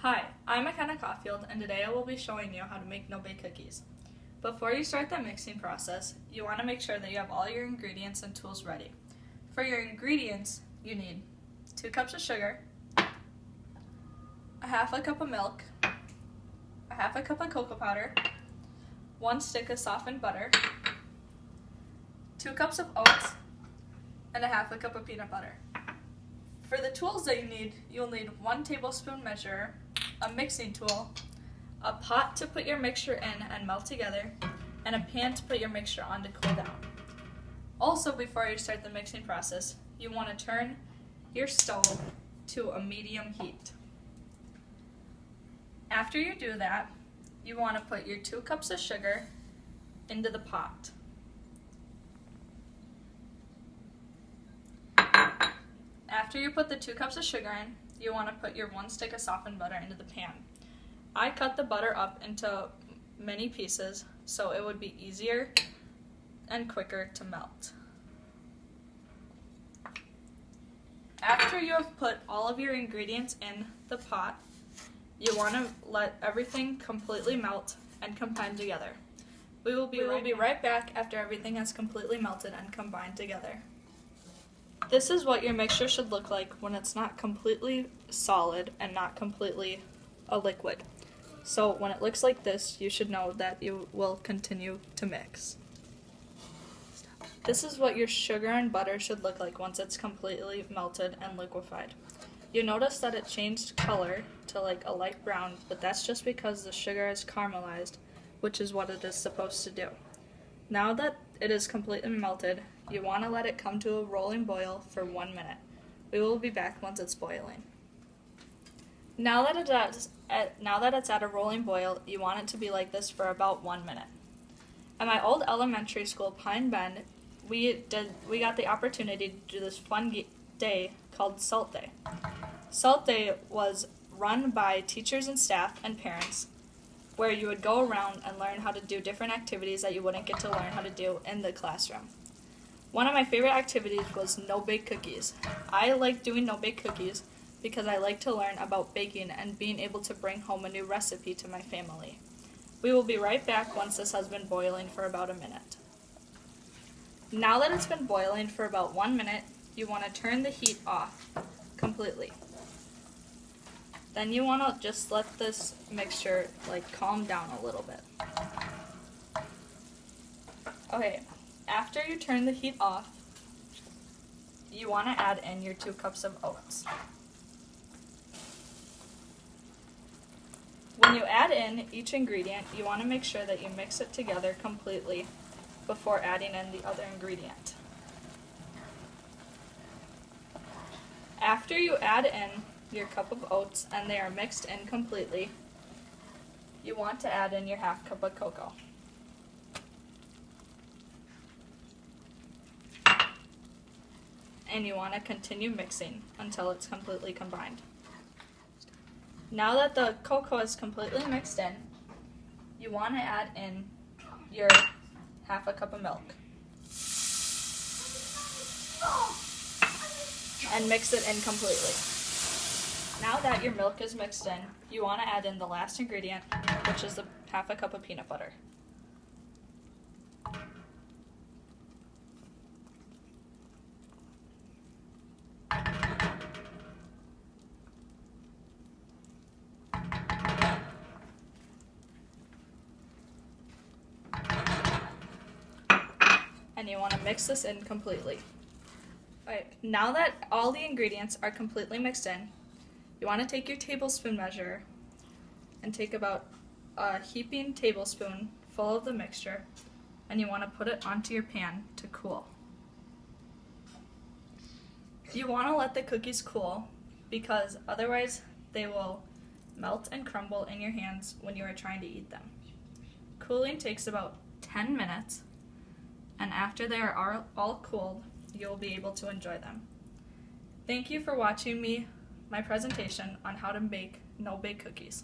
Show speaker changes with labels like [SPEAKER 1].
[SPEAKER 1] Hi, I'm McKenna Caulfield, and today I will be showing you how to make no-bake cookies. Before you start the mixing process, you want to make sure that you have all your ingredients and tools ready. For your ingredients, you need 2 cups of sugar, a half a cup of milk, a half a cup of cocoa powder, 1 stick of softened butter, 2 cups of oats, and a half a cup of peanut butter. For the tools that you need, you'll need 1 tablespoon measurer, a mixing tool, a pot to put your mixture in and melt together, and a pan to put your mixture on to cool down. Also, before you start the mixing process, you want to turn your stove to a medium heat. After you do that, you want to put your 2 cups of sugar into the pot. After you put the 2 cups of sugar in, you want to put your 1 stick of softened butter into the pan. I cut the butter up into many pieces so it would be easier and quicker to melt. After you have put all of your ingredients in the pot, you want to let everything completely melt and combine together. We will be right back after everything has completely melted and combined together. This is what your mixture should look like when it's not completely solid and not completely a liquid. So when it looks like this, you should know that you will continue to mix. This is what your sugar and butter should look like once it's completely melted and liquefied. You notice that it changed color to like a light brown, but that's just because the sugar is caramelized, which is what it is supposed to do. Now that it is completely melted, you want to let it come to a rolling boil for 1 minute. We will be back once it's boiling. Now that it's at a rolling boil, you want it to be like this for about 1 minute. At my old elementary school, Pine Bend, we got the opportunity to do this fun day called Salt Day. Salt Day was run by teachers and staff and parents, where you would go around and learn how to do different activities that you wouldn't get to learn how to do in the classroom. One of my favorite activities was no-bake cookies. I like doing no-bake cookies because I like to learn about baking and being able to bring home a new recipe to my family. We will be right back once this has been boiling for about a minute. Now that it's been boiling for about 1 minute, you want to turn the heat off completely. Then you want to just let this mixture calm down a little bit. Okay, after you turn the heat off, you want to add in your 2 cups of oats. When you add in each ingredient, you want to make sure that you mix it together completely before adding in the other ingredient. After you add in your cup of oats and they are mixed in completely, you want to add in your half cup of cocoa. And you want to continue mixing until it's completely combined. Now that the cocoa is completely mixed in, you want to add in your half a cup of milk. And mix it in completely. Now that your milk is mixed in, you want to add in the last ingredient, which is the half a cup of peanut butter. And you want to mix this in completely. Alright, now that all the ingredients are completely mixed in, you want to take your tablespoon measure and take about a heaping tablespoon full of the mixture, and you want to put it onto your pan to cool. You want to let the cookies cool because otherwise they will melt and crumble in your hands when you are trying to eat them. Cooling takes about 10 minutes, and after they are all cooled, you'll be able to enjoy them. Thank you for watching my presentation on how to make no-bake cookies.